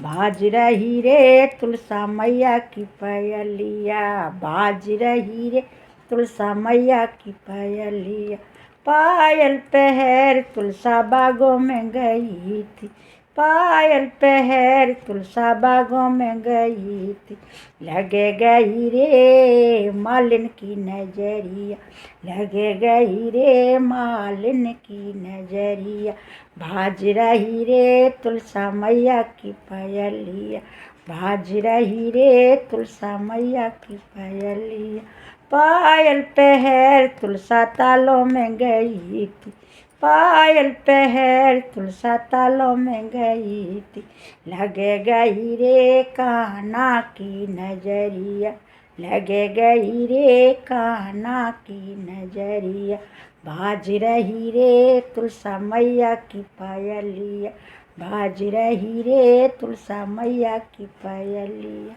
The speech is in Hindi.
बाज रही रे तुलसा मैया की पायलिया, बाज रही रे तुलसा मैया की पायलिया। पायल पहर तुलसा बागों में गई थी, पायल पहर तुलसा बागों में गई थी। लगे गई रे मालिन की नजरिया, लगे गई रे मालिन की नजरिया। भाज रही रे तुलसा मैया की पायलिया, भाज रही रे तुलसा मैया की पायलिया। पायल पहर तुलसा तालों में गई थी, पायल पहर तुलसा तालों में गई थी। लगे गई रे कान्हा की नजरिया, लगे गई रे कान्हा की नजरिया। भाज रही रे तुलसा मैया की पायलिया, भाज रही रे तुलसा मैया की पायलिया।